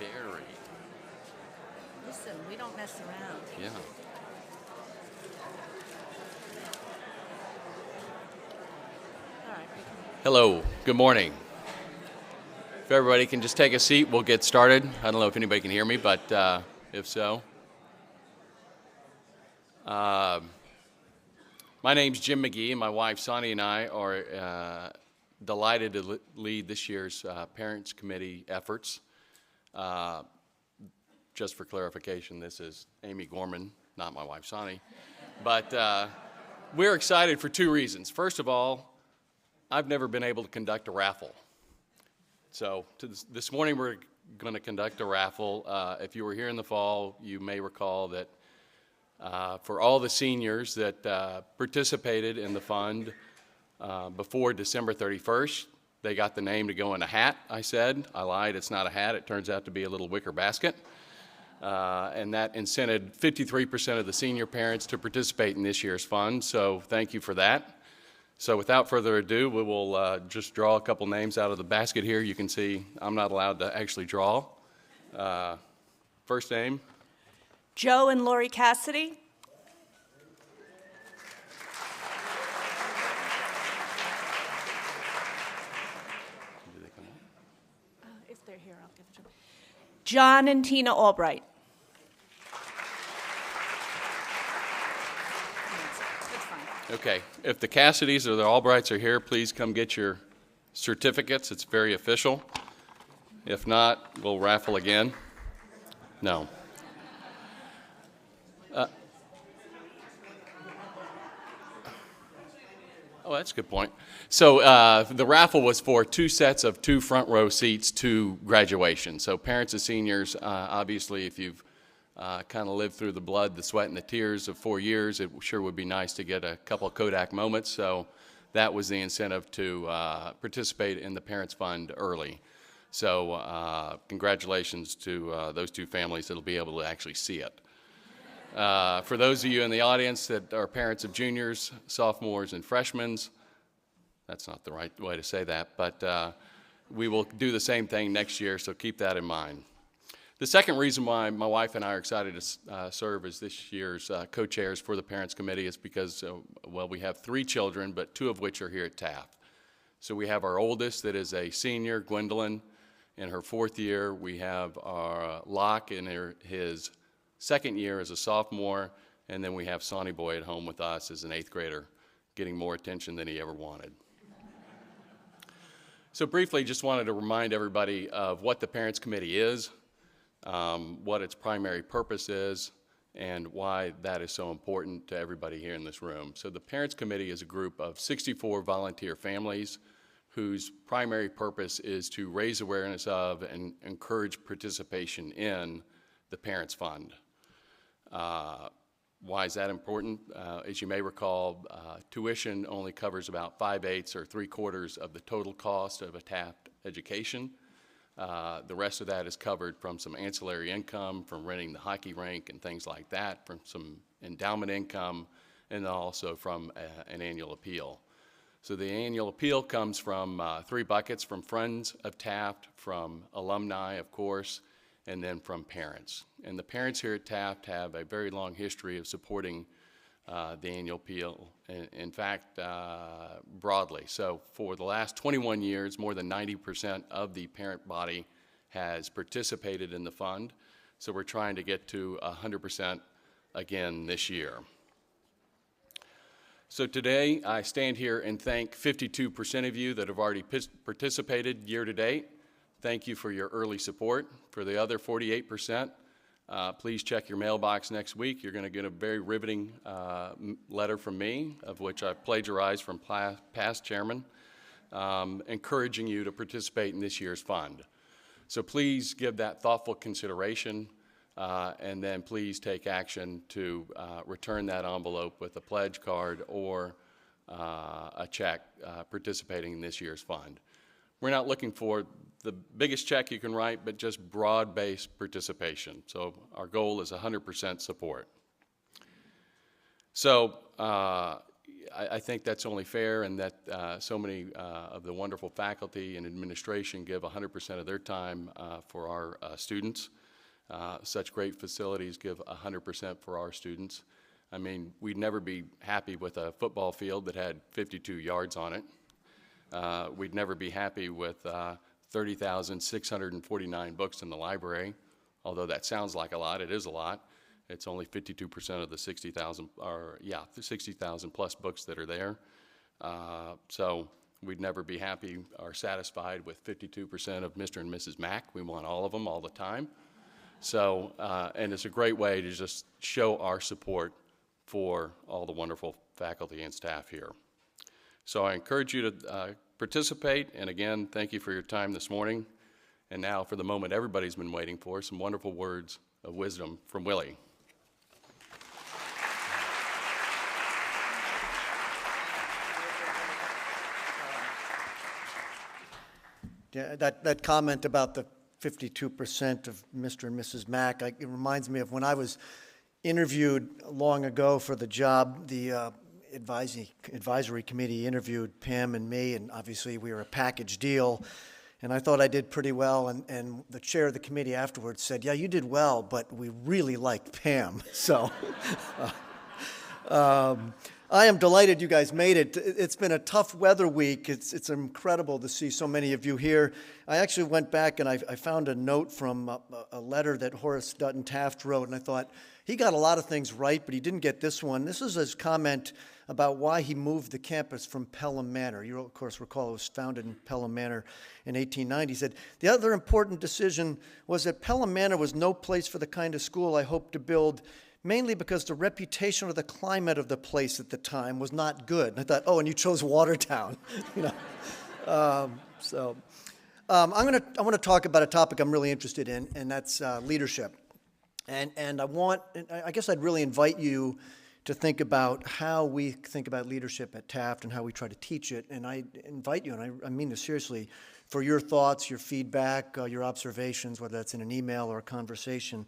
Very. Listen, we don't mess around. Yeah. All right, we can. Hello. Good morning. If everybody can just take a seat, we'll get started. I don't know if anybody can hear me, but if so. My name's Jim McGee, and my wife Sonny and I are delighted to lead this year's Parents Committee efforts. Just for clarification, this is Amy Gorman, not my wife Sonny. But we're excited for two reasons. First of all, I've never been able to conduct a raffle. So this morning we're going to conduct a raffle. If you were here in the fall, you may recall that for all the seniors that participated in the fund before December 31st, they got the name to go in a hat, I said. I lied, it's not a hat. It turns out to be a little wicker basket. And that incented 53% of the senior parents to participate in this year's fund, so thank you for that. So without further ado, we will just draw a couple names out of the basket here. You can see I'm not allowed to actually draw. First name? Joe and Lori Cassidy. Do they come up? If they're here, I'll give it to them. John and Tina Albright. That's fine. Okay, if the Cassidys or the Albrights are here, please come get your certificates. It's very official. If not, we'll raffle again. No. Oh, that's a good point. So the raffle was for two sets of two front row seats to graduation. So parents and seniors, obviously, if you've kind of lived through the blood, the sweat, and the tears of 4 years, it sure would be nice to get a couple of Kodak moments. So that was the incentive to participate in the Parents Fund early. So congratulations to those two families that'll be able to actually see it. For those of you in the audience that are parents of juniors, sophomores, and freshmen, that's not the right way to say that, but we will do the same thing next year, so keep that in mind. The second reason why my wife and I are excited to serve as this year's co-chairs for the Parents Committee is because, well, we have 3 children, but 2 of which are here at Taft. So we have our oldest that is a senior, Gwendolyn, in her 4th year. We have our Locke in his 2nd year as a sophomore, and then we have Sonny Boy at home with us as an 8th grader, getting more attention than he ever wanted. So briefly, just wanted to remind everybody of what the Parents Committee is, what its primary purpose is, and why that is so important to everybody here in this room. So the Parents Committee is a group of 64 volunteer families whose primary purpose is to raise awareness of and encourage participation in the Parents Fund. Why is that important? As you may recall, tuition only covers about 5/8 or 3/4 of the total cost of a Taft education. The rest of that is covered from some ancillary income, from renting the hockey rink and things like that, from some endowment income, and also from an annual appeal. So the annual appeal comes from 3 buckets: from Friends of Taft, from alumni, of course, and then from parents. And the parents here at Taft have a very long history of supporting the annual appeal, in fact, broadly. So for the last 21 years, more than 90% of the parent body has participated in the fund. So we're trying to get to 100% again this year. So today, I stand here and thank 52% of you that have already participated year to date. Thank you for your early support. For the other 48%, please check your mailbox next week. You're going to get a very riveting letter from me, of which I've plagiarized from past chairmen, encouraging you to participate in this year's fund. So please give that thoughtful consideration, and then please take action to return that envelope with a pledge card or a check participating in this year's fund. We're not looking for the biggest check you can write, but just broad-based participation. So our goal is 100% support. So I think that's only fair, and that so many of the wonderful faculty and administration give 100% of their time for our students. Such great facilities give 100% for our students. I mean, we'd never be happy with a football field that had 52 yards on it. We'd never be happy with 30,649 books in the library, although that sounds like a lot. It is a lot. It's only 52% of the 60,000, or yeah, the 60,000 plus books that are there. So we'd never be happy or satisfied with 52% of Mr. and Mrs. Mack. We want all of them all the time. So, and it's a great way to just show our support for all the wonderful faculty and staff here. So I encourage you to participate, and again, thank you for your time this morning. And now for the moment everybody's been waiting for, some wonderful words of wisdom from Willie. Yeah, that comment about the 52% of Mr. and Mrs. Mack, it reminds me of when I was interviewed long ago for the job. The advisory committee interviewed Pam and me, and obviously we were a package deal. And I thought I did pretty well, and the chair of the committee afterwards said, yeah, you did well, but we really liked Pam. So I am delighted you guys made it. It's been a tough weather week. It's incredible to see so many of you here. I actually went back and I found a note from a letter that Horace Dutton Taft wrote, and I thought, he got a lot of things right, but he didn't get this one. This is his comment about why he moved the campus from Pelham Manor. You, of course, recall it was founded in Pelham Manor in 1890. He said, the other important decision was that Pelham Manor was no place for the kind of school I hoped to build, mainly because the reputation or the climate of the place at the time was not good. And I thought, oh, and you chose Watertown. You know, I want to talk about a topic I'm really interested in, and that's leadership. And I guess I'd really invite you to think about how we think about leadership at Taft and how we try to teach it. And I invite you, and I mean this seriously, for your thoughts, your feedback, your observations, whether that's in an email or a conversation.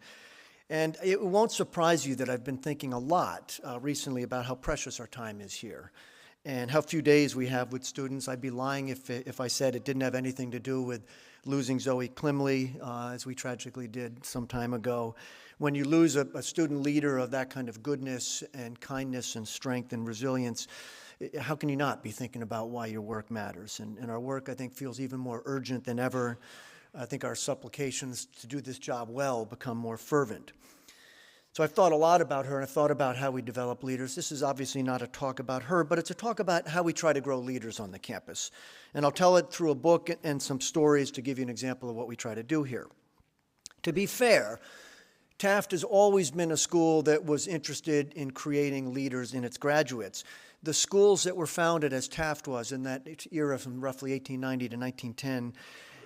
And it won't surprise you that I've been thinking a lot recently about how precious our time is here and how few days we have with students. I'd be lying if I said it didn't have anything to do with losing Zoe Klimley, as we tragically did some time ago. When you lose a student leader of that kind of goodness and kindness and strength and resilience, how can you not be thinking about why your work matters? And our work, I think, feels even more urgent than ever. I think our supplications to do this job well become more fervent. So I've thought a lot about her, and I've thought about how we develop leaders. This is obviously not a talk about her, but it's a talk about how we try to grow leaders on the campus. And I'll tell it through a book and some stories to give you an example of what we try to do here. To be fair, Taft has always been a school that was interested in creating leaders in its graduates. The schools that were founded as Taft was in that era from roughly 1890 to 1910,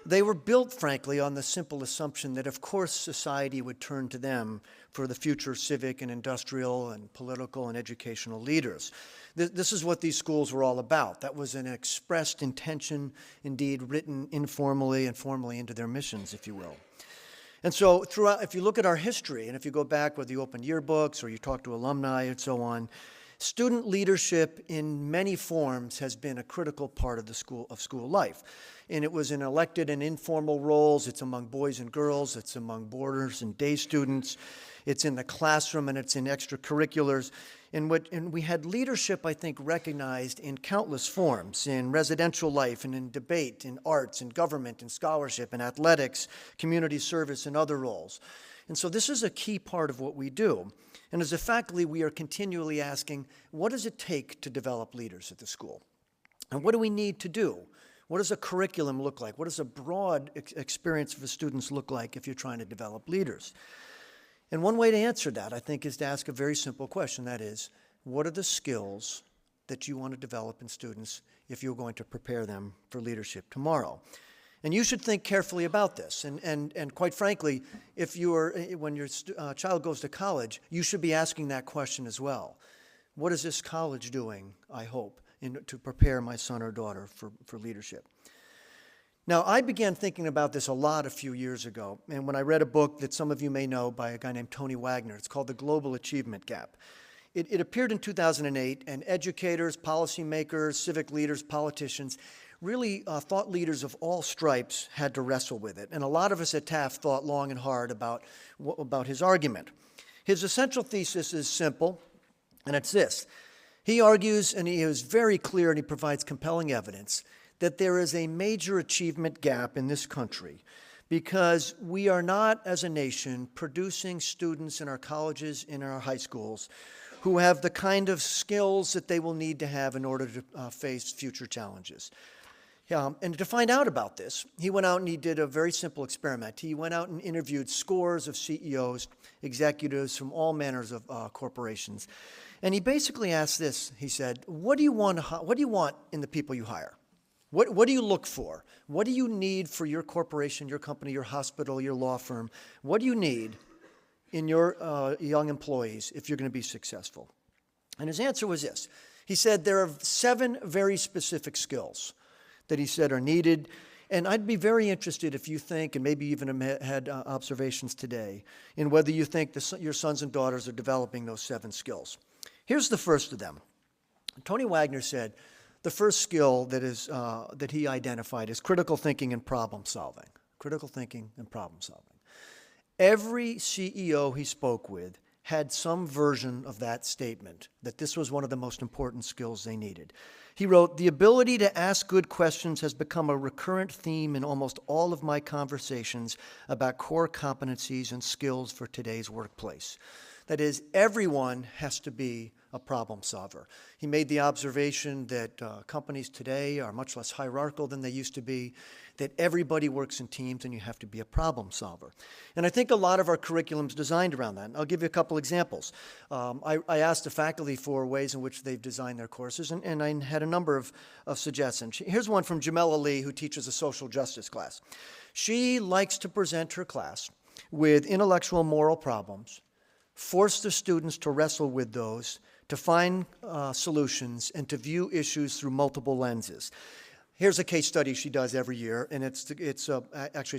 they were built, frankly, on the simple assumption that, of course, society would turn to them for the future civic and industrial and political and educational leaders. This is what these schools were all about. That was an expressed intention, indeed written informally and formally into their missions, if you will. And so throughout, if you look at our history, and if you go back whether you open yearbooks or you talk to alumni and so on, student leadership in many forms has been a critical part of the school life. And it was in elected and informal roles. It's among boys and girls. It's among boarders and day students. It's in the classroom, and it's in extracurriculars. And we had leadership, I think, recognized in countless forms, in residential life and in debate, in arts, in government, in scholarship, in athletics, community service, and other roles. And so this is a key part of what we do. And as a faculty, we are continually asking, what does it take to develop leaders at the school? And what do we need to do? What does a curriculum look like? What does a broad experience for students look like if you're trying to develop leaders? And one way to answer that, I think, is to ask a very simple question. That is, what are the skills that you want to develop in students if you're going to prepare them for leadership tomorrow? And you should think carefully about this. And quite frankly, when your child goes to college, you should be asking that question as well. What is this college doing, I hope, to prepare my son or daughter for leadership? Now, I began thinking about this a lot a few years ago, and when I read a book that some of you may know by a guy named Tony Wagner, it's called The Global Achievement Gap. It appeared in 2008, and educators, policymakers, civic leaders, politicians, really thought leaders of all stripes had to wrestle with it. And a lot of us at Taft thought long and hard about his argument. His essential thesis is simple, and it's this. He argues, and he is very clear, and he provides compelling evidence, that there is a major achievement gap in this country because we are not, as a nation, producing students in our colleges, in our high schools, who have the kind of skills that they will need to have in order to face future challenges. And to find out about this, he went out and he did a very simple experiment. He went out and interviewed scores of CEOs, executives from all manners of corporations. And he basically asked this. He said, what do you want in the people you hire? What do you look for? What do you need for your corporation, your company, your hospital, your law firm? What do you need in your young employees if you're going to be successful? And his answer was this. He said there are 7 very specific skills that he said are needed. And I'd be very interested if you think, and maybe even had observations today, in whether you think your sons and daughters are developing those 7 skills. Here's the first of them. Tony Wagner said, the first skill that he identified is critical thinking and problem solving. Critical thinking and problem solving. Every CEO he spoke with had some version of that statement, that this was one of the most important skills they needed. He wrote, the ability to ask good questions has become a recurrent theme in almost all of my conversations about core competencies and skills for today's workplace. That is, everyone has to be a problem solver. He made the observation that companies today are much less hierarchical than they used to be, that everybody works in teams and you have to be a problem solver. And I think a lot of our curriculum's designed around that. And I'll give you a couple examples. I asked the faculty for ways in which they've designed their courses, and I had a number of suggestions. Here's one from Jamela Lee, who teaches a social justice class. She likes to present her class with intellectual moral problems, force the students to wrestle with those, to find solutions, and to view issues through multiple lenses. Here's a case study she does every year, and actually it's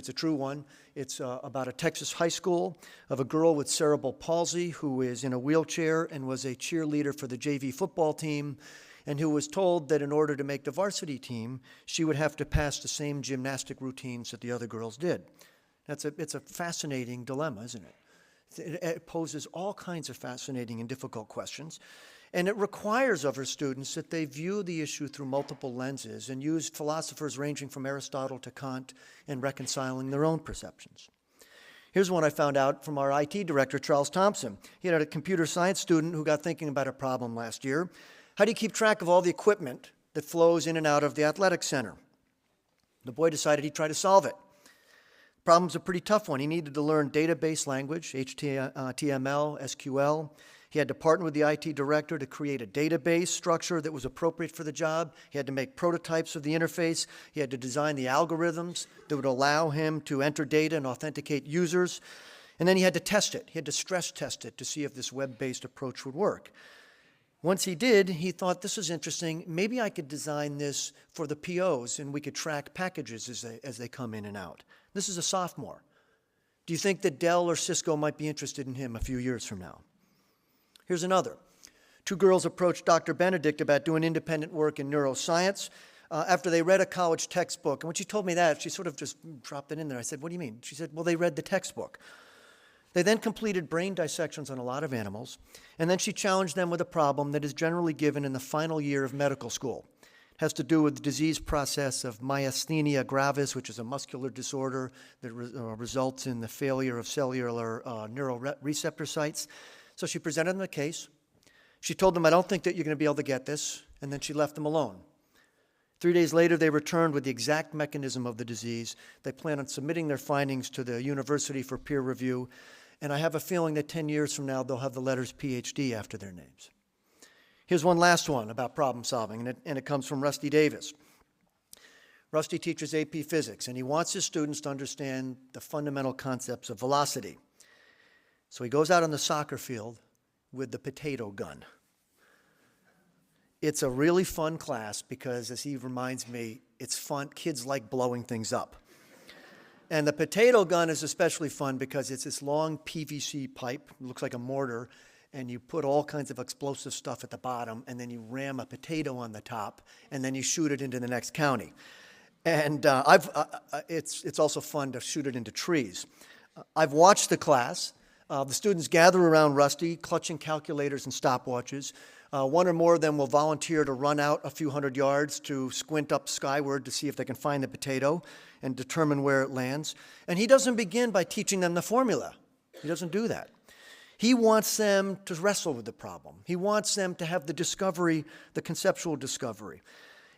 a true one. It's about a Texas high school of a girl with cerebral palsy who is in a wheelchair and was a cheerleader for the JV football team, and who was told that in order to make the varsity team, she would have to pass the same gymnastic routines that the other girls did. It's a fascinating dilemma, isn't it? It poses all kinds of fascinating and difficult questions, and it requires of her students that they view the issue through multiple lenses and use philosophers ranging from Aristotle to Kant in reconciling their own perceptions. Here's one I found out from our IT director, Charles Thompson. He had a computer science student who got thinking about a problem last year. How do you keep track of all the equipment that flows in and out of the athletic center? The boy decided he'd try to solve it. Problem's a pretty tough one. He needed to learn database language, HTML, SQL. He had to partner with the IT director to create a database structure that was appropriate for the job. He had to make prototypes of the interface. He had to design the algorithms that would allow him to enter data and authenticate users. And then he had to test it. He had to stress test it to see if this web-based approach would work. Once he did, he thought, this is interesting. Maybe I could design this for the POs, and we could track packages as they come in and out. This is a sophomore. Do you think that Dell or Cisco might be interested in him a few years from now? Here's another. 2 girls approached Dr. Benedict about doing independent work in neuroscience after they read a college textbook. And when she told me that, she sort of just dropped it in there. I said, what do you mean? She said, well, they read the textbook. They then completed brain dissections on a lot of animals, and then she challenged them with a problem that is generally given in the final year of medical school. It has to do with the disease process of myasthenia gravis, which is a muscular disorder that results in the failure of cellular neuroreceptor sites. So she presented them the case. She told them, I don't think that you're going to be able to get this, and then she left them alone. 3 days later, they returned with the exact mechanism of the disease. They plan on submitting their findings to the university for peer review, and I have a feeling that 10 years from now, they'll have the letters PhD after their names. Here's one last one about problem solving, and it comes from Rusty Davis. Rusty teaches AP Physics, and he wants his students to understand the fundamental concepts of velocity. So he goes out on the soccer field with the potato gun. It's a really fun class because, as he reminds me, it's fun. Kids like blowing things up. And the potato gun is especially fun because it's this long PVC pipe, it looks like a mortar, and you put all kinds of explosive stuff at the bottom, and then you ram a potato on the top, and then you shoot it into the next county. And it's also fun to shoot it into trees. I've watched the class. The students gather around Rusty, clutching calculators and stopwatches. One or more of them will volunteer to run out a few hundred yards to squint up skyward to see if they can find the potato and determine where it lands. And he doesn't begin by teaching them the formula. He doesn't do that. He wants them to wrestle with the problem. He wants them to have the discovery, the conceptual discovery.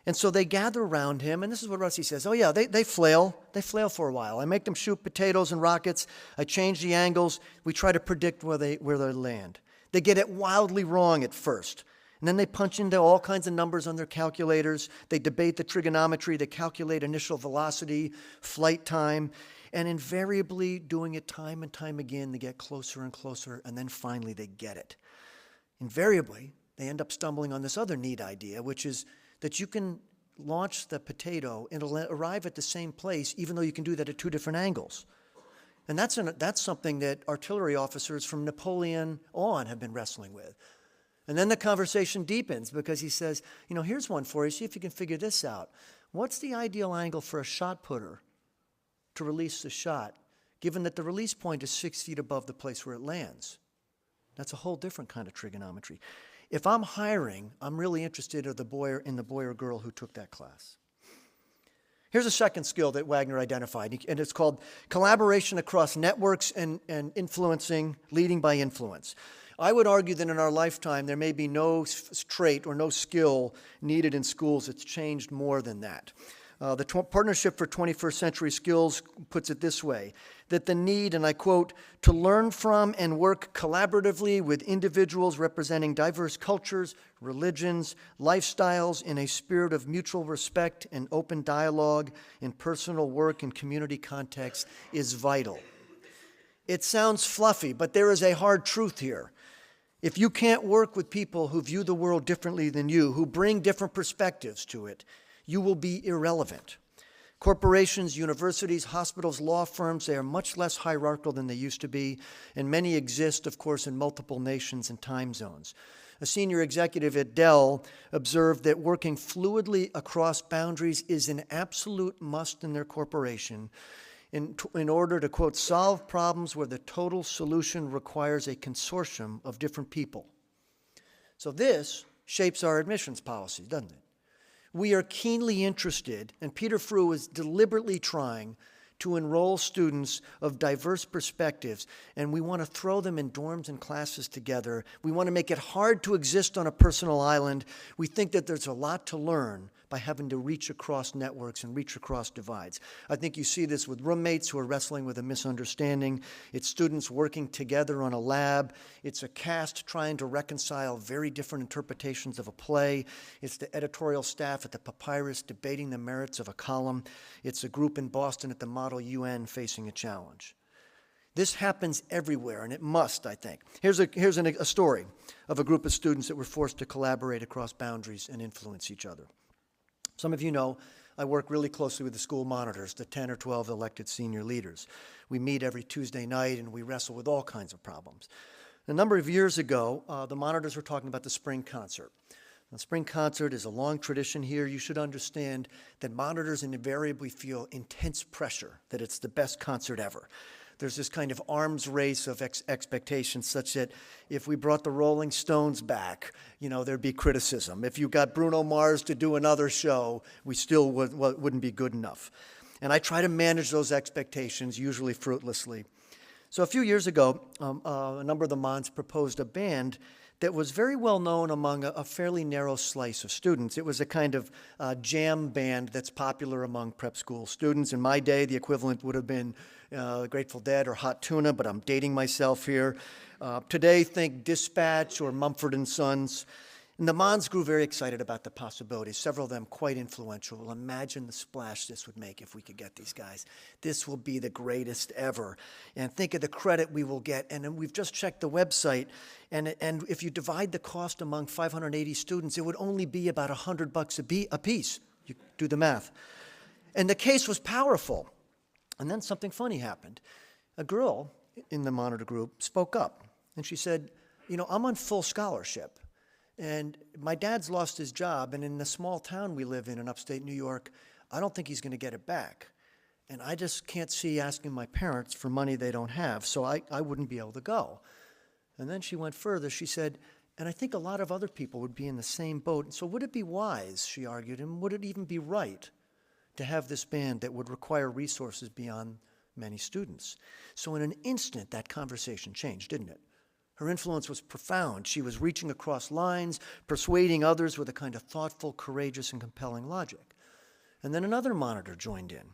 And so they gather around him, and this is what Rusty says. Oh yeah, they flail. They flail for a while. I make them shoot potatoes and rockets. I change the angles. We try to predict where they land. They get it wildly wrong at first. And then they punch into all kinds of numbers on their calculators. They debate the trigonometry. They calculate initial velocity, flight time. And invariably, doing it time and time again, they get closer and closer, and then finally they get it. Invariably, they end up stumbling on this other neat idea, which is that you can launch the potato and it'll arrive at the same place, even though you can do that at two different angles. And that's something that artillery officers from Napoleon on have been wrestling with. And then the conversation deepens because he says, you know, here's one for you. See if you can figure this out. What's the ideal angle for a shot putter to release the shot, given that the release point is 6 feet above the place where it lands? That's a whole different kind of trigonometry. If I'm hiring, I'm really interested in the boy or girl who took that class. Here's a second skill that Wagner identified, and it's called collaboration across networks and influencing, leading by influence. I would argue that in our lifetime, there may be no trait or no skill needed in schools that's changed more than that. The Partnership for 21st Century Skills puts it this way, that the need, and I quote, to learn from and work collaboratively with individuals representing diverse cultures, religions, lifestyles in a spirit of mutual respect and open dialogue in personal work and community context is vital. It sounds fluffy, but there is a hard truth here. If you can't work with people who view the world differently than you, who bring different perspectives to it, you will be irrelevant. Corporations, universities, hospitals, law firms, they are much less hierarchical than they used to be, and many exist, of course, in multiple nations and time zones. A senior executive at Dell observed that working fluidly across boundaries is an absolute must in their corporation in order to, quote, solve problems where the total solution requires a consortium of different people. So this shapes our admissions policy, doesn't it? We are keenly interested, and Peter Frew is deliberately trying to enroll students of diverse perspectives, and we want to throw them in dorms and classes together. We want to make it hard to exist on a personal island. We think that there's a lot to learn by having to reach across networks and reach across divides. I think you see this with roommates who are wrestling with a misunderstanding. It's students working together on a lab. It's a cast trying to reconcile very different interpretations of a play. It's the editorial staff at the Papyrus debating the merits of a column. It's a group in Boston at the Model UN facing a challenge. This happens everywhere, and it must, I think. Here's a story of a group of students that were forced to collaborate across boundaries and influence each other. Some of you know I work really closely with the school monitors, the 10 or 12 elected senior leaders. We meet every Tuesday night, and we wrestle with all kinds of problems. A number of years ago, the monitors were talking about the spring concert. The spring concert is a long tradition here. You should understand that monitors invariably feel intense pressure, that it's the best concert ever. There's this kind of arms race of expectations such that if we brought the Rolling Stones back, you know, there'd be criticism. If you got Bruno Mars to do another show, we still wouldn't be good enough. And I try to manage those expectations, usually fruitlessly. So a few years ago, a number of the Mons proposed a band that was very well known among a fairly narrow slice of students. It was a kind of jam band that's popular among prep school students. In my day, the equivalent would have been Grateful Dead or Hot Tuna, but I'm dating myself here. Today, think Dispatch or Mumford & Sons. And the Mons grew very excited about the possibilities, several of them quite influential. Well, imagine the splash this would make if we could get these guys. This will be the greatest ever. And think of the credit we will get. And then we've just checked the website, and if you divide the cost among 580 students, it would only be about $100 a piece. You do the math. And the case was powerful. And then something funny happened. A girl in the monitor group spoke up, and she said, I'm on full scholarship. And my dad's lost his job, and in the small town we live in upstate New York, I don't think he's going to get it back. And I just can't see asking my parents for money they don't have, so I wouldn't be able to go. And then she went further. She said, and I think a lot of other people would be in the same boat. So would it be wise, she argued, and would it even be right to have this band that would require resources beyond many students? So in an instant, that conversation changed, didn't it? Her influence was profound. She was reaching across lines, persuading others with a kind of thoughtful, courageous, and compelling logic. And then another monitor joined in.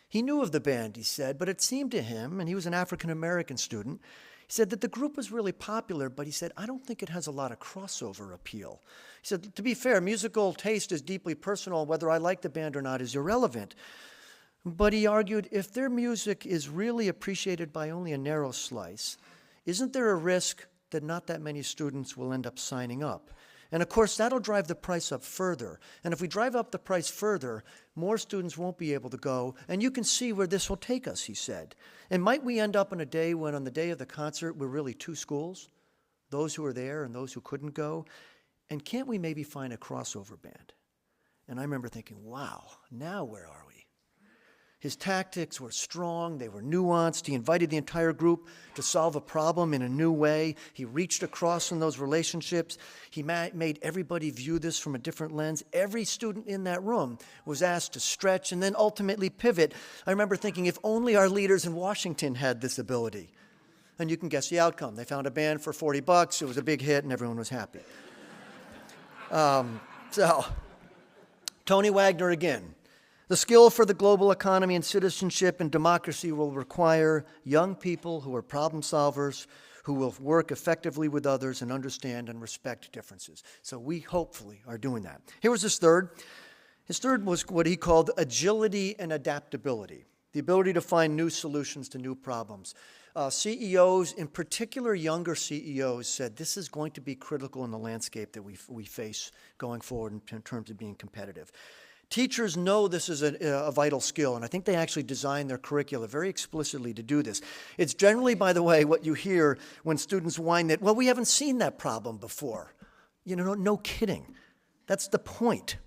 He knew of the band, he said, but it seemed to him, and he was an African-American student, he said that the group was really popular, but he said, I don't think it has a lot of crossover appeal. He said, to be fair, musical taste is deeply personal. Whether I like the band or not is irrelevant. But he argued, if their music is really appreciated by only a narrow slice, isn't there a risk that not that many students will end up signing up? And of course, that'll drive the price up further. And if we drive up the price further, more students won't be able to go. And you can see where this will take us, he said. And might we end up on a day when on the day of the concert, we're really two schools, those who are there and those who couldn't go? And can't we maybe find a crossover band? And I remember thinking, wow, now where are we? His tactics were strong, they were nuanced. He invited the entire group to solve a problem in a new way. He reached across in those relationships. He made everybody view this from a different lens. Every student in that room was asked to stretch and then ultimately pivot. I remember thinking, if only our leaders in Washington had this ability. And you can guess the outcome. They found a band for $40. It was a big hit, and everyone was happy. Tony Wagner again. The skill for the global economy and citizenship and democracy will require young people who are problem solvers, who will work effectively with others and understand and respect differences. So we hopefully are doing that. Here was his third. His third was what he called agility and adaptability, the ability to find new solutions to new problems. CEOs, in particular younger CEOs, said this is going to be critical in the landscape that we face going forward in terms of being competitive. Teachers know this is a vital skill, and I think they actually design their curricula very explicitly to do this. It's generally, by the way, what you hear when students whine that, well, we haven't seen that problem before. No kidding. That's the point.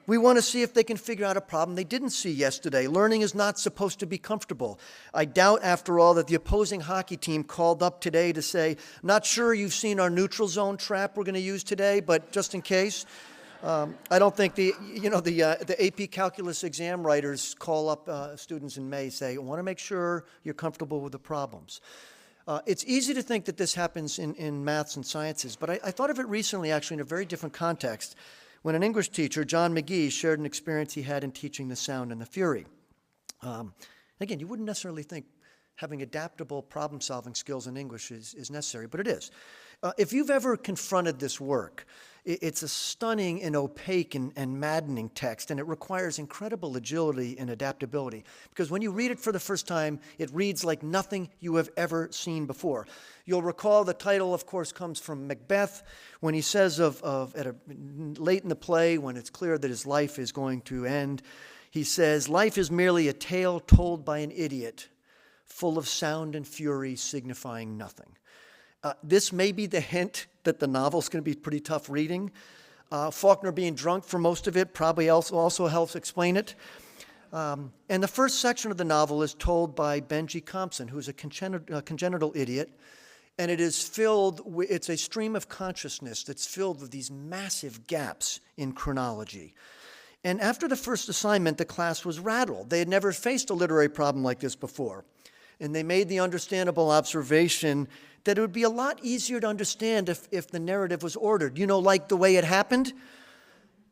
We want to see if they can figure out a problem they didn't see yesterday. Learning is not supposed to be comfortable. I doubt, after all, that the opposing hockey team called up today to say, not sure you've seen our neutral zone trap we're going to use today, but just in case. I don't think the AP Calculus exam writers call up students in May, say, I want to make sure you're comfortable with the problems. It's easy to think that this happens in maths and sciences, but I thought of it recently, actually, in a very different context, when an English teacher, John McGee, shared an experience he had in teaching The Sound and the Fury. Again, you wouldn't necessarily think having adaptable problem-solving skills in English is necessary, but it is. If you've ever confronted this work, it's a stunning and opaque and maddening text, and it requires incredible agility and adaptability, because when you read it for the first time, it reads like nothing you have ever seen before. You'll recall the title, of course, comes from Macbeth, when he says late in the play, when it's clear that his life is going to end, he says, life is merely a tale told by an idiot, full of sound and fury, signifying nothing. This may be the hint that the novel's going to be pretty tough reading. Faulkner being drunk for most of it probably also helps explain it. And the first section of the novel is told by Benji Compson, who's a congenital idiot, and it's a stream of consciousness that's filled with these massive gaps in chronology. And after the first assignment, the class was rattled. They had never faced a literary problem like this before. And they made the understandable observation that it would be a lot easier to understand if the narrative was ordered, like the way it happened.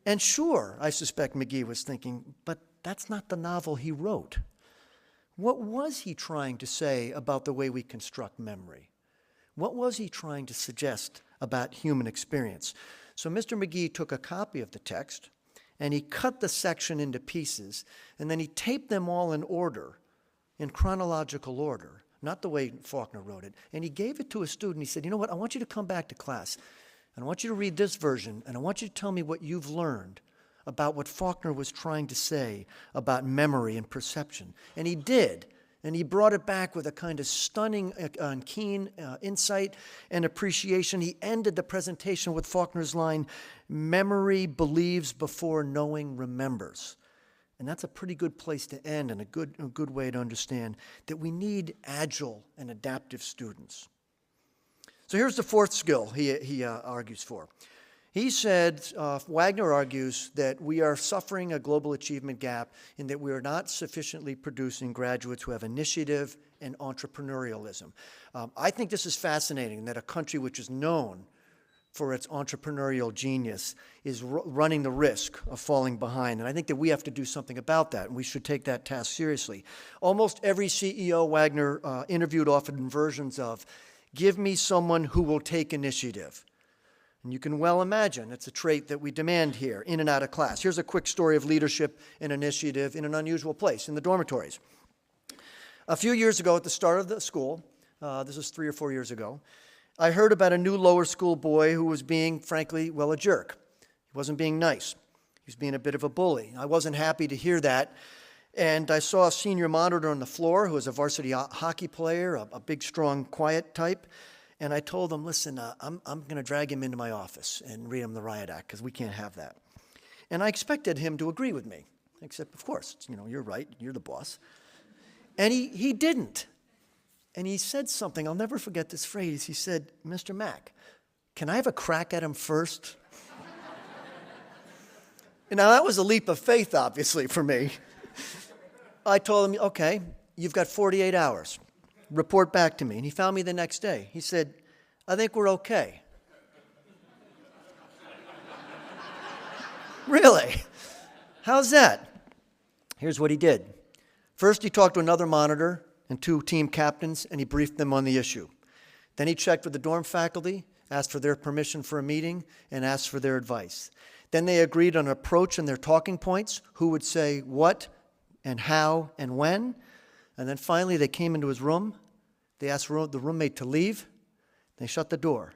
And sure, I suspect McGee was thinking, but that's not the novel he wrote. What was he trying to say about the way we construct memory? What was he trying to suggest about human experience? So Mr. McGee took a copy of the text, and he cut the section into pieces, and then he taped them all in order, in chronological order, not the way Faulkner wrote it. And he gave it to a student. He said, you know what, I want you to come back to class, and I want you to read this version, and I want you to tell me what you've learned about what Faulkner was trying to say about memory and perception. And he did. And he brought it back with a kind of stunning and keen insight and appreciation. He ended the presentation with Faulkner's line, "Memory believes before knowing remembers." And that's a pretty good place to end and a good way to understand that we need agile and adaptive students. So here's the fourth skill he argues for. He said, Wagner argues that we are suffering a global achievement gap in that we are not sufficiently producing graduates who have initiative and entrepreneurialism. I think this is fascinating that a country which is known for its entrepreneurial genius is running the risk of falling behind. And I think that we have to do something about that, and we should take that task seriously. Almost every CEO Wagner interviewed offered versions of, "Give me someone who will take initiative." And you can well imagine it's a trait that we demand here, in and out of class. Here's a quick story of leadership and initiative in an unusual place, in the dormitories. A few years ago, at the start of the school, this was 3 or 4 years ago, I heard about a new lower school boy who was being, frankly, well, a jerk. He wasn't being nice. He was being a bit of a bully. I wasn't happy to hear that. And I saw a senior monitor on the floor who was a varsity hockey player, a big, strong, quiet type. And I told him, "Listen, I'm going to drag him into my office and read him the riot act because we can't have that." And I expected him to agree with me, except, of course, you're right, you're the boss. And he didn't. And he said something, I'll never forget this phrase. He said, "Mr. Mack, can I have a crack at him first?" And now that was a leap of faith, obviously, for me. I told him, "Okay, you've got 48 hours. Report back to me." And he found me the next day. He said, "I think we're okay." Really? How's that? Here's what he did. First, he talked to another monitor and 2 team captains, and he briefed them on the issue. Then he checked with the dorm faculty, asked for their permission for a meeting, and asked for their advice. Then they agreed on an approach and their talking points, who would say what and how and when. And then finally, they came into his room. They asked the roommate to leave. They shut the door.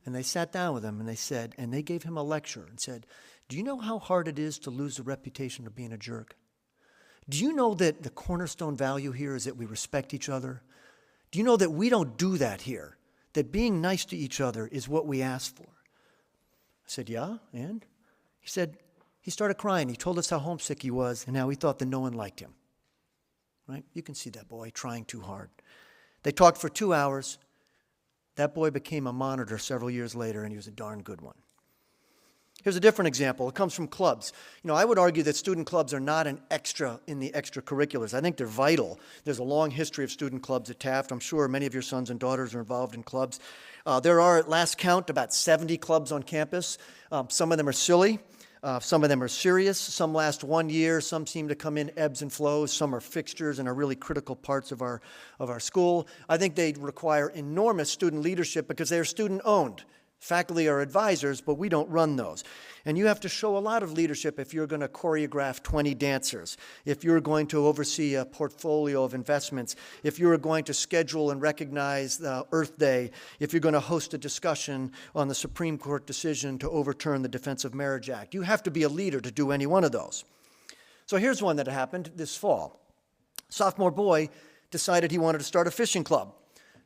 And they sat down with him and they gave him a lecture and said, "Do you know how hard it is to lose the reputation of being a jerk? Do you know that the cornerstone value here is that we respect each other? Do you know that we don't do that here? That being nice to each other is what we ask for?" I said, "Yeah, and?" He said, he started crying. He told us how homesick he was and how he thought that no one liked him. Right? You can see that boy trying too hard. They talked for 2 hours. That boy became a monitor several years later, and he was a darn good one. Here's a different example. It comes from clubs. I would argue that student clubs are not an extra in the extracurriculars. I think they're vital. There's a long history of student clubs at Taft. I'm sure many of your sons and daughters are involved in clubs. There are, at last count, about 70 clubs on campus. Some of them are silly. Some of them are serious. Some last 1 year. Some seem to come in ebbs and flows. Some are fixtures and are really critical parts of our school. I think they require enormous student leadership because they are student-owned. Faculty are advisors, but we don't run those. And you have to show a lot of leadership if you're going to choreograph 20 dancers, if you're going to oversee a portfolio of investments, if you're going to schedule and recognize Earth Day, if you're going to host a discussion on the Supreme Court decision to overturn the Defense of Marriage Act. You have to be a leader to do any one of those. So here's one that happened this fall. Sophomore boy decided he wanted to start a fishing club.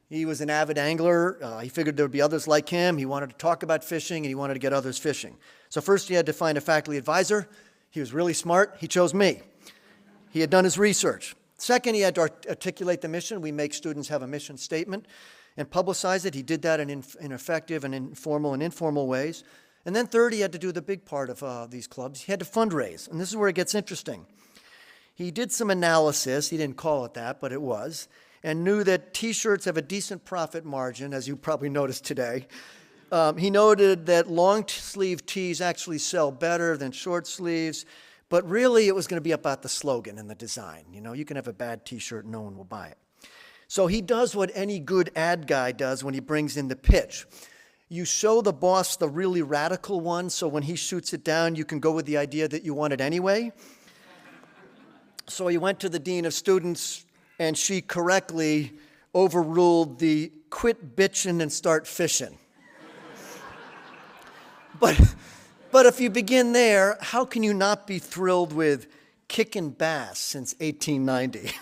He was an avid angler. He figured there would be others like him. He wanted to talk about fishing, and he wanted to get others fishing. So first he had to find a faculty advisor. He was really smart. He chose me. He had done his research. Second, he had to articulate the mission. We make students have a mission statement and publicize it. He did that in effective and informal and informal ways. And then third, he had to do the big part of these clubs. He had to fundraise, and this is where it gets interesting. He did some analysis. He didn't call it that, but it was. And knew that T-shirts have a decent profit margin, as you probably noticed today. He noted that long-sleeve tees actually sell better than short sleeves, but really it was going to be about the slogan and the design. You can have a bad T-shirt and no one will buy it. So he does what any good ad guy does when he brings in the pitch. You show the boss the really radical one, so when he shoots it down, you can go with the idea that you want it anyway. So he went to the dean of students, and she correctly overruled the "quit bitching and start fishing." But if you begin there, how can you not be thrilled with kicking bass since 1890?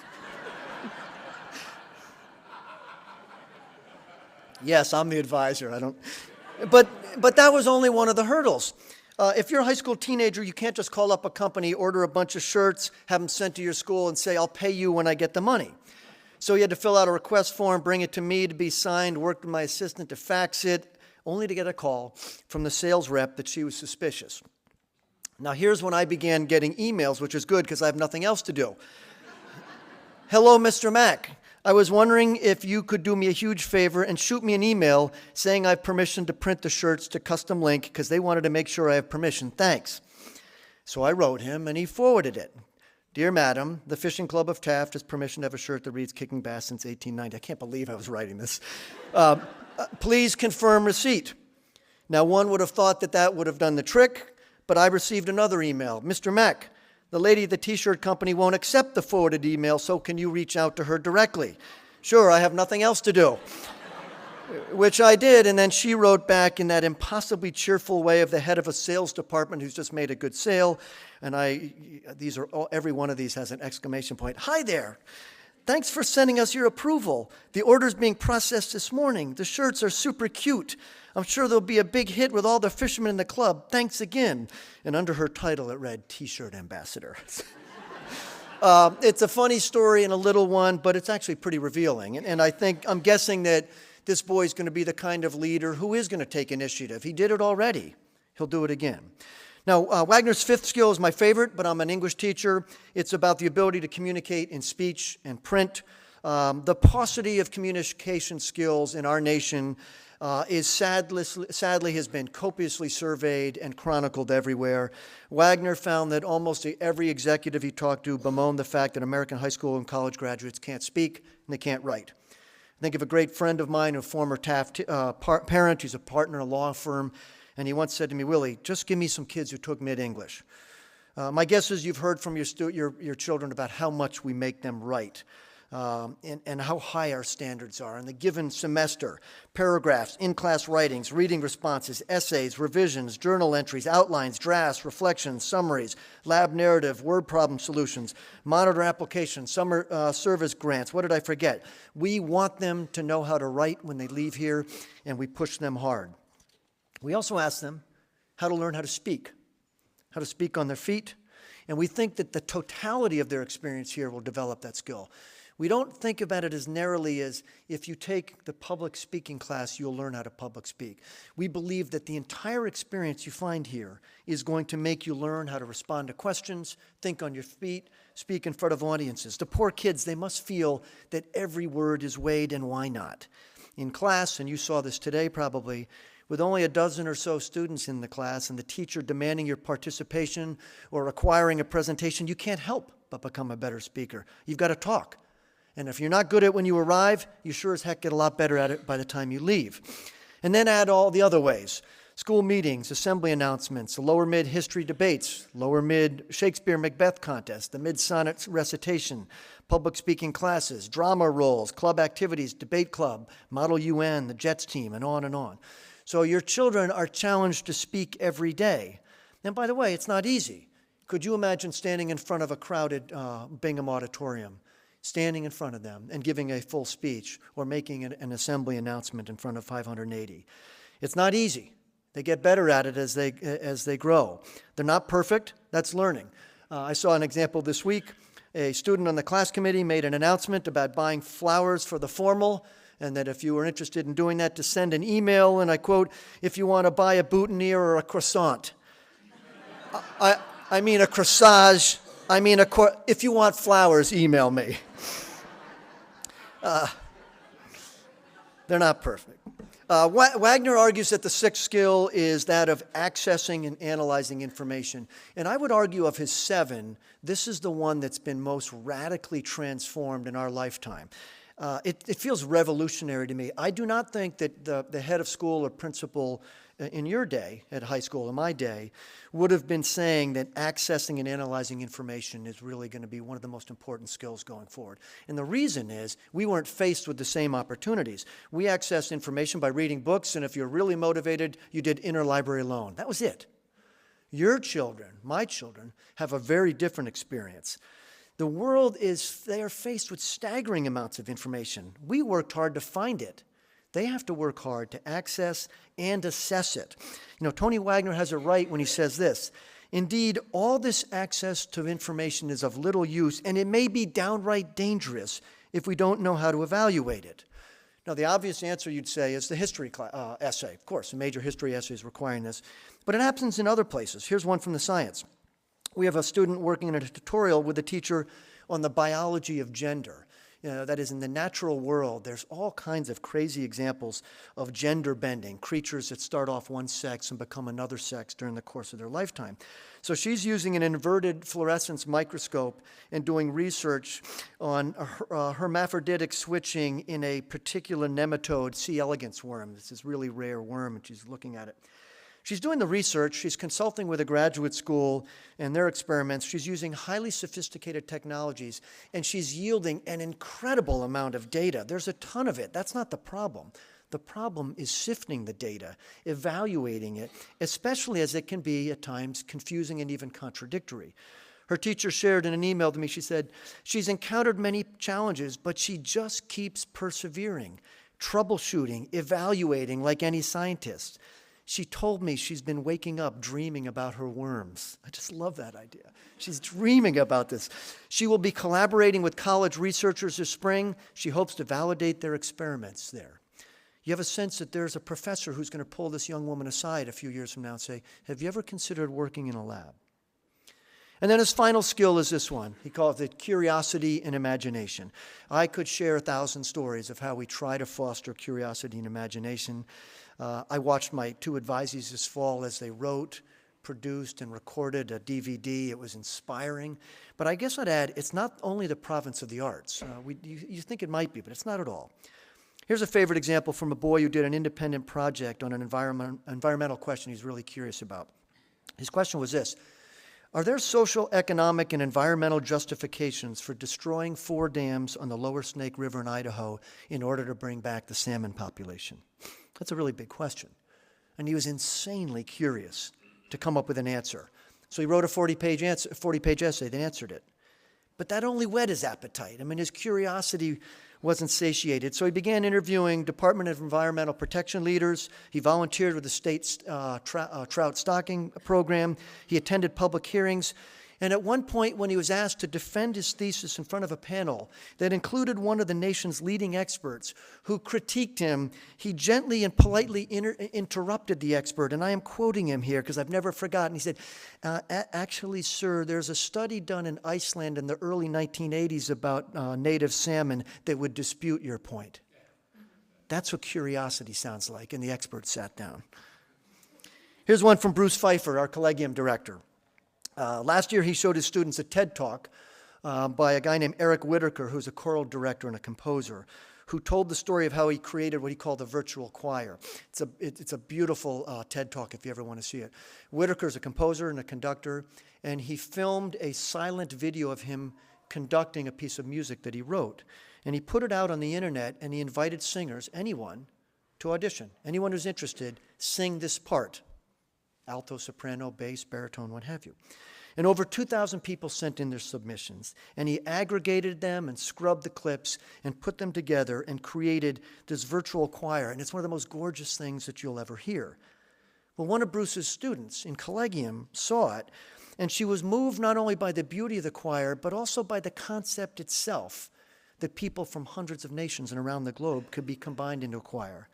Yes, I'm the advisor. I don't. But that was only one of the hurdles. If you're a high school teenager, you can't just call up a company, order a bunch of shirts, have them sent to your school, and say, I'll pay you when I get the money. So you had to fill out a request form, bring it to me to be signed, work with my assistant to fax it, only to get a call from the sales rep that she was suspicious. Now here's when I began getting emails, which is good because I have nothing else to do. Hello, Mr. Mack. I was wondering if you could do me a huge favor and shoot me an email saying I have permission to print the shirts to Custom Link because they wanted to make sure I have permission. Thanks. So I wrote him, and he forwarded it. Dear Madam, the Fishing Club of Taft has permission to have a shirt that reads Kicking Bass since 1890. I can't believe I was writing this. Please confirm receipt. Now, one would have thought that that would have done the trick, but I received another email. Mr. Mack, the lady at the T-shirt company won't accept the forwarded email, so can you reach out to her directly? Sure, I have nothing else to do. Which I did, and then she wrote back in that impossibly cheerful way of the head of a sales department who's just made a good sale, and every one of these has an exclamation point. Hi there. Thanks for sending us your approval. The order's being processed this morning. The shirts are super cute. I'm sure there'll be a big hit with all the fishermen in the club. Thanks again. And under her title, it read T-shirt ambassador. It's a funny story and a little one, but it's actually pretty revealing. And I'm guessing that this boy's going to be the kind of leader who is going to take initiative. He did it already. He'll do it again. Now, Wagner's fifth skill is my favorite, but I'm an English teacher. It's about the ability to communicate in speech and print. The paucity of communication skills in our nation is sadly has been copiously surveyed and chronicled everywhere. Wagner found that almost every executive he talked to bemoaned the fact that American high school and college graduates can't speak and they can't write. I think of a great friend of mine, a former Taft parent. He's a partner in a law firm, and he once said to me, Willie, just give me some kids who took mid-English. My guess is you've heard from your children about how much we make them write. And how high our standards are in the given semester. Paragraphs, in-class writings, reading responses, essays, revisions, journal entries, outlines, drafts, reflections, summaries, lab narrative, word problem solutions, monitor applications, summer service grants. What did I forget? We want them to know how to write when they leave here, and we push them hard. We also ask them how to learn how to speak on their feet, and we think that the totality of their experience here will develop that skill. We don't think about it as narrowly as if you take the public speaking class, you'll learn how to public speak. We believe that the entire experience you find here is going to make you learn how to respond to questions, think on your feet, speak in front of audiences. The poor kids, they must feel that every word is weighed, and why not? In class, and you saw this today probably, with only a dozen or so students in the class and the teacher demanding your participation or requiring a presentation, you can't help but become a better speaker. You've got to talk. And if you're not good at it when you arrive, you sure as heck get a lot better at it by the time you leave. And then add all the other ways. School meetings, assembly announcements, the lower mid history debates, lower mid Shakespeare Macbeth contest, the mid-sonnet recitation, public speaking classes, drama roles, club activities, debate club, Model UN, the Jets team, and on and on. So your children are challenged to speak every day. And by the way, it's not easy. Could you imagine standing in front of a crowded Bingham auditorium, standing in front of them and giving a full speech or making an assembly announcement in front of 580? It's not easy. They get better at it as they grow. They're not perfect. That's learning. I saw an example this week. A student on the class committee made an announcement about buying flowers for the formal, and that if you were interested in doing that, to send an email, and I quote, if you want to buy a boutonniere or a croissant. I mean a corsage. If you want flowers, email me. They're not perfect. Wagner argues that the sixth skill is that of accessing and analyzing information. And I would argue of his seven, this is the one that's been most radically transformed in our lifetime. It feels revolutionary to me. I do not think that the head of school or principal in your day, at high school, in my day, would have been saying that accessing and analyzing information is really going to be one of the most important skills going forward. And the reason is we weren't faced with the same opportunities. We accessed information by reading books, and if you're really motivated, you did interlibrary loan. That was it. Your children, my children, have a very different experience. The world they are faced with staggering amounts of information. We worked hard to find it. They have to work hard to access and assess it. You know, Tony Wagner has it right when he says this: indeed, all this access to information is of little use, and it may be downright dangerous if we don't know how to evaluate it. Now, the obvious answer you'd say is the history essay. Of course, a major history essay is requiring this. But it happens in other places. Here's one from the science. We have a student working in a tutorial with a teacher on the biology of gender. You know, that is, in the natural world, there's all kinds of crazy examples of gender bending, creatures that start off one sex and become another sex during the course of their lifetime. So she's using an inverted fluorescence microscope and doing research on hermaphroditic switching in a particular nematode, C. elegans worm. It's this really rare worm, and she's looking at it. She's doing the research, she's consulting with a graduate school and their experiments, she's using highly sophisticated technologies, and she's yielding an incredible amount of data. There's a ton of it. That's not the problem. The problem is sifting the data, evaluating it, especially as it can be at times confusing and even contradictory. Her teacher shared in an email to me, she said, she's encountered many challenges, but she just keeps persevering, troubleshooting, evaluating like any scientist. She told me she's been waking up dreaming about her worms. I just love that idea. She's dreaming about this. She will be collaborating with college researchers this spring. She hopes to validate their experiments there. You have a sense that there's a professor who's going to pull this young woman aside a few years from now and say, have you ever considered working in a lab? And then his final skill is this one. He calls it curiosity and imagination. I could share 1,000 stories of how we try to foster curiosity and imagination. I watched my 2 advisees this fall as they wrote, produced, and recorded a DVD. It was inspiring. But I guess I'd add, it's not only the province of the arts. You think it might be, but it's not at all. Here's a favorite example from a boy who did an independent project on an environmental question he's really curious about. His question was this: are there social, economic, and environmental justifications for destroying 4 dams on the Lower Snake River in Idaho in order to bring back the salmon population? That's a really big question. And he was insanely curious to come up with an answer. So he wrote a 40-page essay that answered it. But that only whet his appetite. I mean, his curiosity wasn't satiated. So he began interviewing Department of Environmental Protection leaders. He volunteered with the state's trout stocking program. He attended public hearings. And at one point, when he was asked to defend his thesis in front of a panel that included one of the nation's leading experts who critiqued him, he gently and politely interrupted the expert. And I am quoting him here because I've never forgotten. He said, actually, sir, there's a study done in Iceland in the early 1980s about native salmon that would dispute your point. That's what curiosity sounds like. And the expert sat down. Here's one from Bruce Pfeiffer, our Collegium director. Last year, he showed his students a TED Talk by a guy named Eric Whitaker, who's a choral director and a composer, who told the story of how he created what he called the virtual choir. It's a beautiful TED Talk if you ever want to see it. Whitaker's a composer and a conductor, and he filmed a silent video of him conducting a piece of music that he wrote. And he put it out on the internet, and he invited singers, anyone, to audition. Anyone who's interested, sing this part. Alto, soprano, bass, baritone, what have you. And over 2,000 people sent in their submissions. And he aggregated them and scrubbed the clips and put them together and created this virtual choir. And it's one of the most gorgeous things that you'll ever hear. Well, one of Bruce's students in Collegium saw it, and she was moved not only by the beauty of the choir, but also by the concept itself, that people from hundreds of nations and around the globe could be combined into a choir.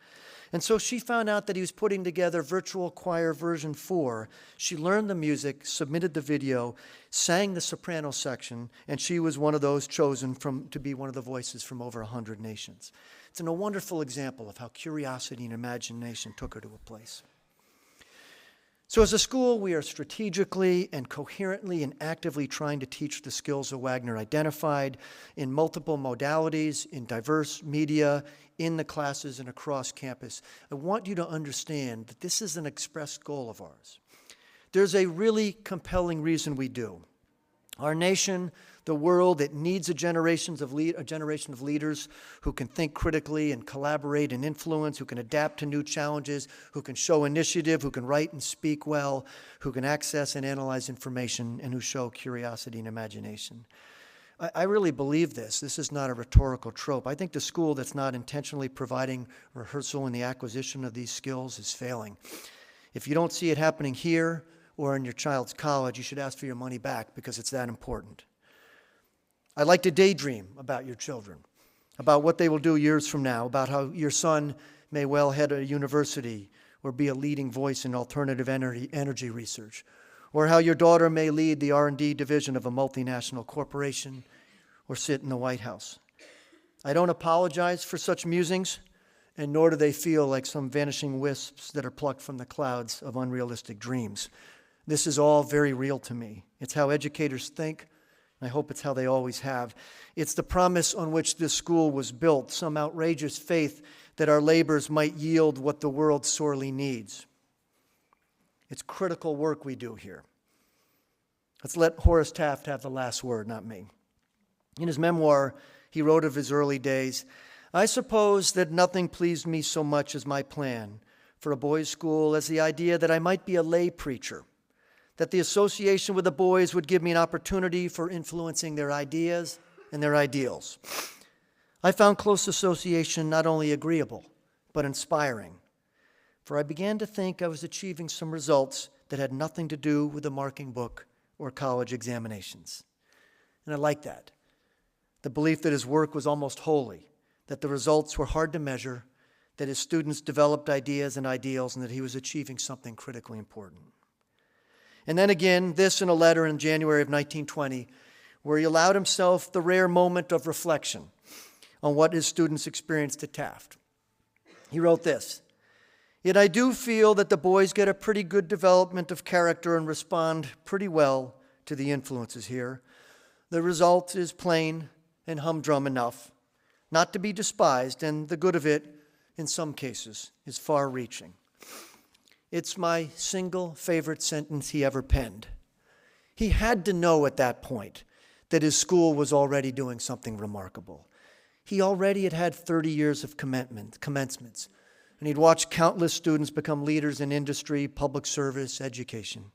And so she found out that he was putting together Virtual Choir version 4. She learned the music, submitted the video, sang the soprano section, and she was one of those chosen to be one of the voices from over 100 nations. It's a wonderful example of how curiosity and imagination took her to a place. So as a school, we are strategically and coherently and actively trying to teach the skills that Wagner identified in multiple modalities, in diverse media, in the classes and across campus. I want you to understand that this is an express goal of ours. There's a really compelling reason we do. Our nation, the world, it needs a generation of leaders who can think critically and collaborate and influence, who can adapt to new challenges, who can show initiative, who can write and speak well, who can access and analyze information, and who show curiosity and imagination. I really believe this. This is not a rhetorical trope. I think the school that's not intentionally providing rehearsal in the acquisition of these skills is failing. If you don't see it happening here or in your child's college, you should ask for your money back because it's that important. I like to daydream about your children, about what they will do years from now, about how your son may well head a university or be a leading voice in alternative energy research, or how your daughter may lead the R&D division of a multinational corporation or sit in the White House. I don't apologize for such musings, and nor do they feel like some vanishing wisps that are plucked from the clouds of unrealistic dreams. This is all very real to me. It's how educators think, and I hope it's how they always have. It's the promise on which this school was built, some outrageous faith that our labors might yield what the world sorely needs. It's critical work we do here. Let's let Horace Taft have the last word, not me. In his memoir, he wrote of his early days, "I suppose that nothing pleased me so much as my plan for a boys' school as the idea that I might be a lay preacher, that the association with the boys would give me an opportunity for influencing their ideas and their ideals. I found close association not only agreeable, but inspiring, for I began to think I was achieving some results that had nothing to do with the marking book or college examinations." And I like that. The belief that his work was almost holy, that the results were hard to measure, that his students developed ideas and ideals, and that he was achieving something critically important. And then again, this in a letter in January of 1920, where he allowed himself the rare moment of reflection on what his students experienced at Taft. He wrote this, "Yet I do feel that the boys get a pretty good development of character and respond pretty well to the influences here. The result is plain and humdrum enough, not to be despised, and the good of it, in some cases, is far-reaching." It's my single favorite sentence he ever penned. He had to know at that point that his school was already doing something remarkable. He already had 30 years of commencements, and he'd watched countless students become leaders in industry, public service, education.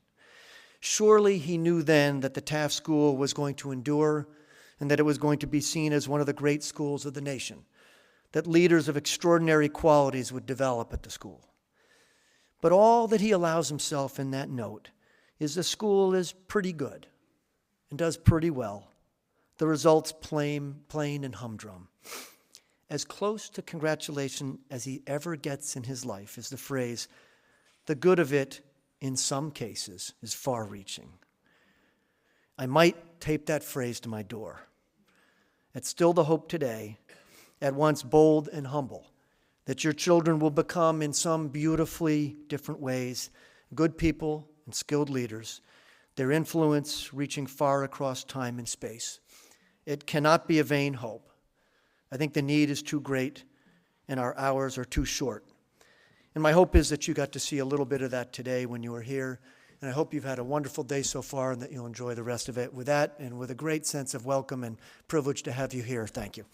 Surely he knew then that the Taft School was going to endure and that it was going to be seen as one of the great schools of the nation, that leaders of extraordinary qualities would develop at the school. But all that he allows himself in that note is the school is pretty good and does pretty well. The results plain and humdrum. As close to congratulation as he ever gets in his life is the phrase, "The good of it, in some cases, is far-reaching." I might tape that phrase to my door. It's still the hope today, at once bold and humble, that your children will become, in some beautifully different ways, good people and skilled leaders, their influence reaching far across time and space. It cannot be a vain hope. I think the need is too great and our hours are too short. And my hope is that you got to see a little bit of that today when you were here. And I hope you've had a wonderful day so far and that you'll enjoy the rest of it. With that, and with a great sense of welcome and privilege to have you here, thank you.